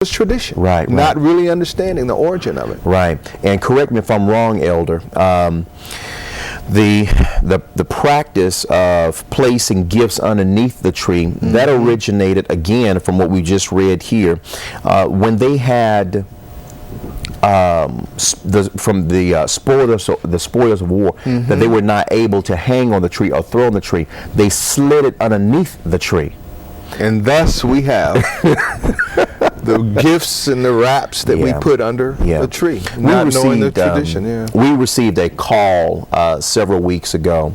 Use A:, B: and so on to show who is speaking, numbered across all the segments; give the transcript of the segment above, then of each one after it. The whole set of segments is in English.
A: was tradition.
B: Right.
A: Not really understanding the origin of it.
B: Right. And correct me if I'm wrong, Elder. The practice of placing gifts underneath the tree, that originated again from what we just read here, when they had the spoils of war, that they were not able to hang on the tree or throw on the tree. They slid it underneath the tree.
A: And thus we have the gifts and the wraps that we put under the tree, not knowing the tradition.
B: We received a call several weeks ago,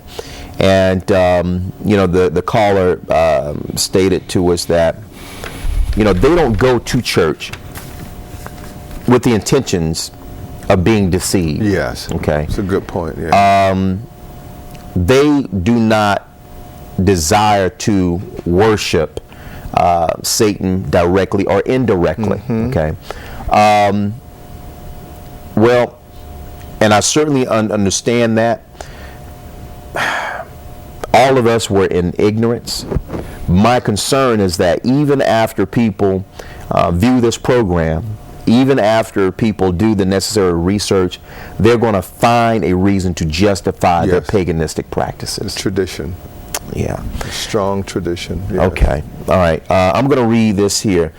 B: and the caller stated to us that they don't go to church with the intentions of being deceived.
A: Yes.
B: Okay.
A: That's a good point. Yeah.
B: They do not desire to worship Satan directly or indirectly. Okay. Well, and I certainly understand that. All of us were in ignorance. My concern is that even after people view this program, even after people do the necessary research, they're going to find a reason to justify their paganistic practices.
A: It's tradition.
B: Yeah.
A: A strong tradition. Yes.
B: Okay. All right. I'm going to read this here.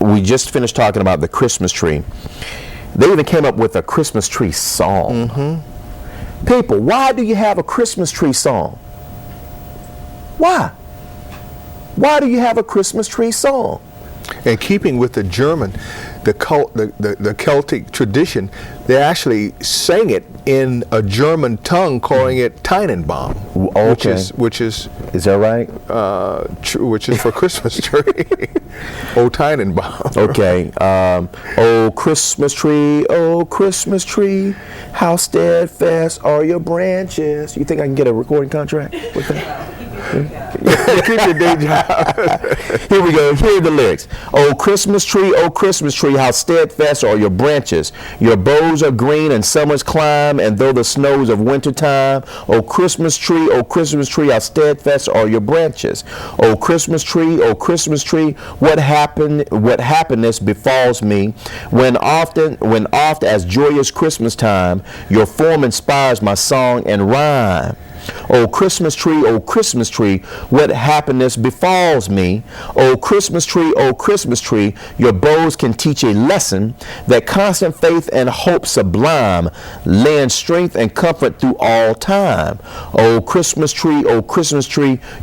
B: We just finished talking about the Christmas tree. They even came up with a Christmas tree song. People, why do you have a Christmas tree song? Why? Why do you have a Christmas tree song?
A: And keeping with the German, the Celtic tradition, they actually sang it in a German tongue, calling it Tannenbaum, which is
B: that right?
A: Which is for Christmas tree. Oh, Tannenbaum.
B: Okay. Oh Christmas tree, how steadfast are your branches? You think I can get a recording contract with that?
A: Keep your day job.
B: Here we go. Here are the lyrics. Oh Christmas tree, how steadfast are your branches. Your boughs are green and summer's climb, and though the snows of winter time. Oh Christmas tree, how steadfast are your branches. Oh Christmas tree, what happiness befalls me when oft as joyous Christmas time your form inspires my song and rhyme. Oh Christmas tree, what happiness befalls me. Oh Christmas tree, your boughs can teach a lesson that constant faith and hope sublime lend strength and comfort through all time. Oh Christmas tree,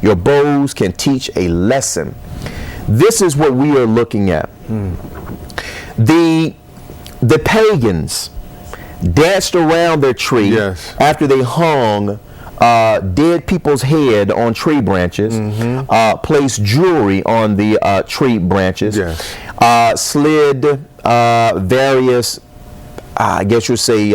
B: your boughs can teach a lesson. This is what we are looking at. The pagans danced around their tree after they hung dead people's head on tree branches, placed jewelry on the tree branches, slid various, I guess you'd say,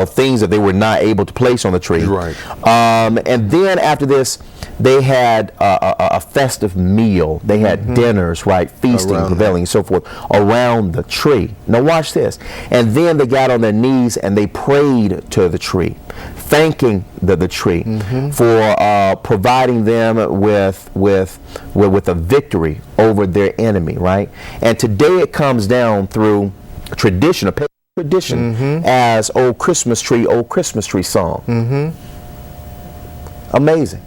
B: things that they were not able to place on the tree.
A: Right.
B: And then after this, they had a festive meal. They had dinners, right, feasting, reveling, and so forth, around the tree. Now watch this. And then they got on their knees and they prayed to the tree, thanking the tree for providing them with a victory over their enemy, right? And today it comes down through tradition, a pagan tradition, as "Oh Christmas Tree" song. Amazing.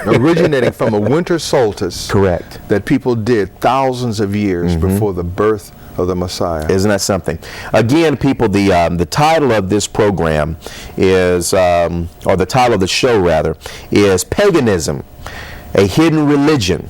A: Originating from a winter solstice.
B: Correct.
A: That people did thousands of years before the birth of the Messiah.
B: Isn't that something? Again, people, the title of this program is, or the title of the show rather, is Paganism, a Hidden Religion.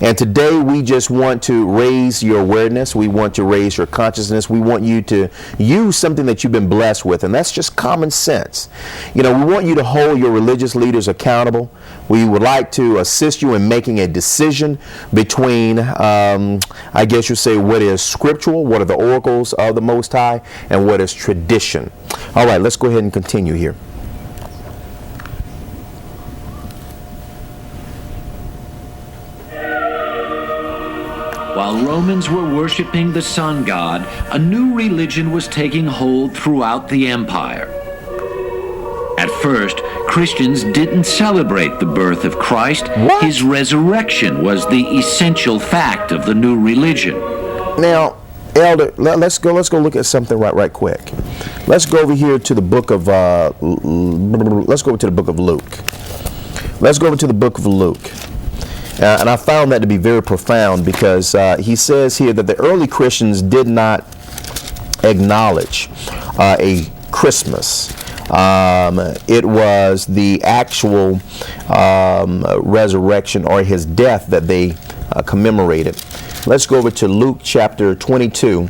B: And today we just want to raise your awareness. We want to raise your consciousness. We want you to use something that you've been blessed with, and that's just common sense. We want you to hold your religious leaders accountable. We would like to assist you in making a decision between, I guess you say, what is scriptural, what are the oracles of the Most High, and what is tradition. All right, let's go ahead and continue here.
C: While Romans were worshiping the sun god, a new religion was taking hold throughout the empire. At first, Christians didn't celebrate the birth of Christ.
B: What?
C: His resurrection was the essential fact of the new religion.
B: Now, Elder, let's go look at something right quick. Let's go over here to the book of let's go over to the book of Luke. Let's go over to the book of Luke. And I found that to be very profound because he says here that the early Christians did not acknowledge a Christmas. It was the actual resurrection or his death that they commemorated. Let's go over to Luke chapter 22.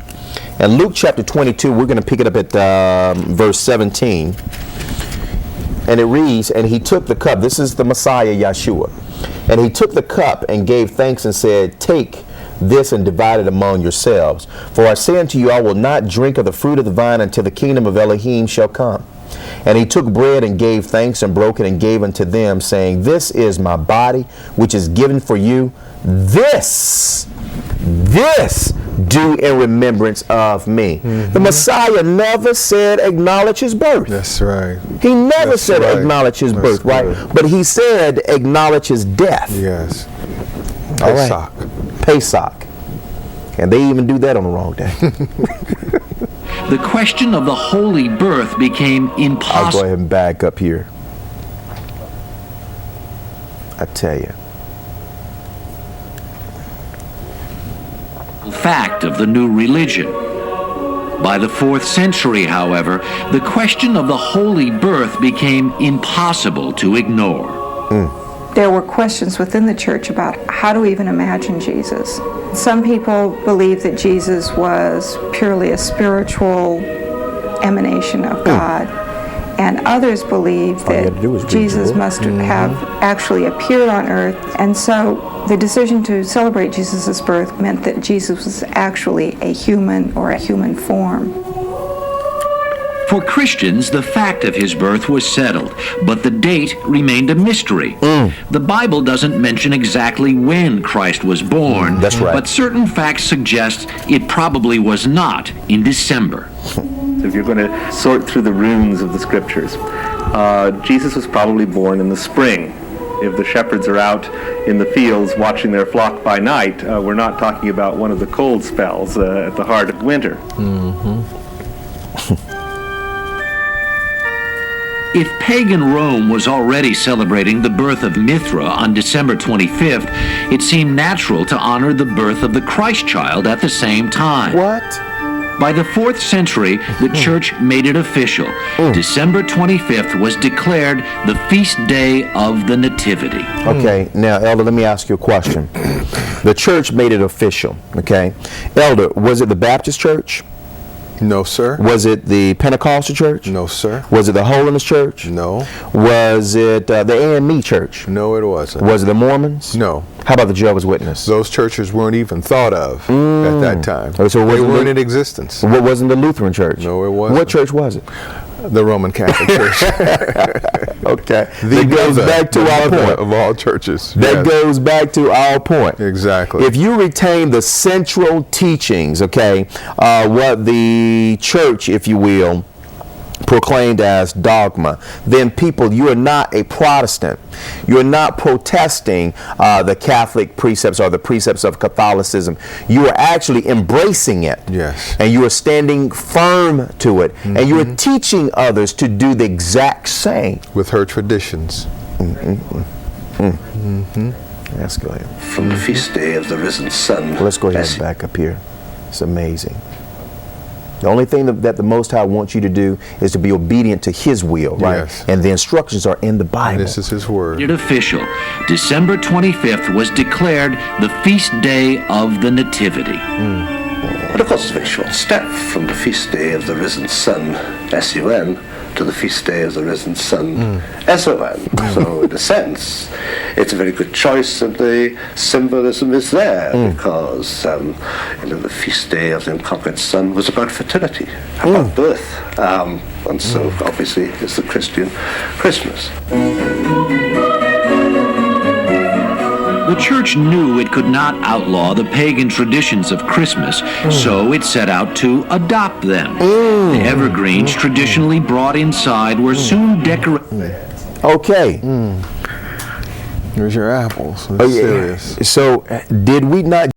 B: And Luke chapter 22, we're going to pick it up at verse 17. And it reads, and he took the cup. This is the Messiah, Yeshua. And he took the cup and gave thanks and said, take this and divide it among yourselves. For I say unto you, I will not drink of the fruit of the vine until the kingdom of Elohim shall come. And he took bread and gave thanks and broke it and gave unto them, saying, this is my body, which is given for you. This do in remembrance of me. Mm-hmm. The Messiah never said acknowledge his birth.
A: That's right.
B: He never said acknowledge his birth, right? But he said acknowledge his death.
A: Yes.
B: All right. Pesach. And they even do that on the wrong day.
C: The question of the holy birth became impossible.
B: I'll go ahead and back up here. I tell you.
C: Fact of the new religion. By the 4th century, however, the question of the holy birth became impossible to ignore.
D: There were questions within the church about how to even imagine Jesus. Some people believe that Jesus was purely a spiritual emanation of God, and others believe that Jesus must have actually appeared on earth, and so the decision to celebrate Jesus' birth meant that Jesus was actually a human or a human form.
C: For Christians, the fact of his birth was settled, but the date remained a mystery. The Bible doesn't mention exactly when Christ was born,
B: that's right.
C: But certain facts suggest it probably was not in December.
E: If you're going to sort through the runes of the scriptures, Jesus was probably born in the spring. If the shepherds are out in the fields watching their flock by night, we're not talking about one of the cold spells at the heart of winter.
C: If pagan Rome was already celebrating the birth of Mithra on December 25th, it seemed natural to honor the birth of the Christ child at the same time.
B: What?
C: By the 4th century, the church made it official. December 25th was declared the feast day of the Nativity.
B: Okay, now, Elder, let me ask you a question. The church made it official, okay? Elder, was it the Baptist church?
A: No, sir.
B: Was it the Pentecostal church?
A: No, sir.
B: Was it the Holiness church?
A: No.
B: Was it the AME church?
A: No, it wasn't.
B: Was it the Mormons?
A: No.
B: How about the Jehovah's Witness?
A: Those churches weren't even thought of at that time.
B: So
A: they weren't in existence.
B: What wasn't the Lutheran church?
A: No, it wasn't.
B: What church was it?
A: The Roman Catholic Church.
B: Okay. That goes back to our point.
A: Of all churches.
B: That goes back to our point.
A: Exactly.
B: If you retain the central teachings, okay, what the church, if you will, proclaimed as dogma, then people, you are not a Protestant. You're not protesting the Catholic precepts or the precepts of Catholicism. You are actually embracing it.
A: Yes.
B: And you are standing firm to it. And you are teaching others to do the exact same.
A: With her traditions.
B: Let's go ahead.
F: From the feast day of the risen sun.
B: Let's go ahead and back up here. It's amazing. The only thing that the Most High wants you to do is to be obedient to His will, right?
A: Yes.
B: And the instructions are in the Bible.
A: This is His word.
C: Made it official. December 25th was declared the feast day of the Nativity.
F: But of course it's a very short step from the feast day of the risen sun, S-U-N, to the feast day of the risen sun, S-O-N. So in a sense, it's a very good choice, and the symbolism is there because the feast day of the unconquered sun was about fertility, about birth, and so obviously it's the Christian Christmas.
C: The church knew it could not outlaw the pagan traditions of Christmas, so it set out to adopt them. The evergreens traditionally brought inside were soon decorated.
B: Okay.
A: Here's your apples. It's serious.
B: So did we not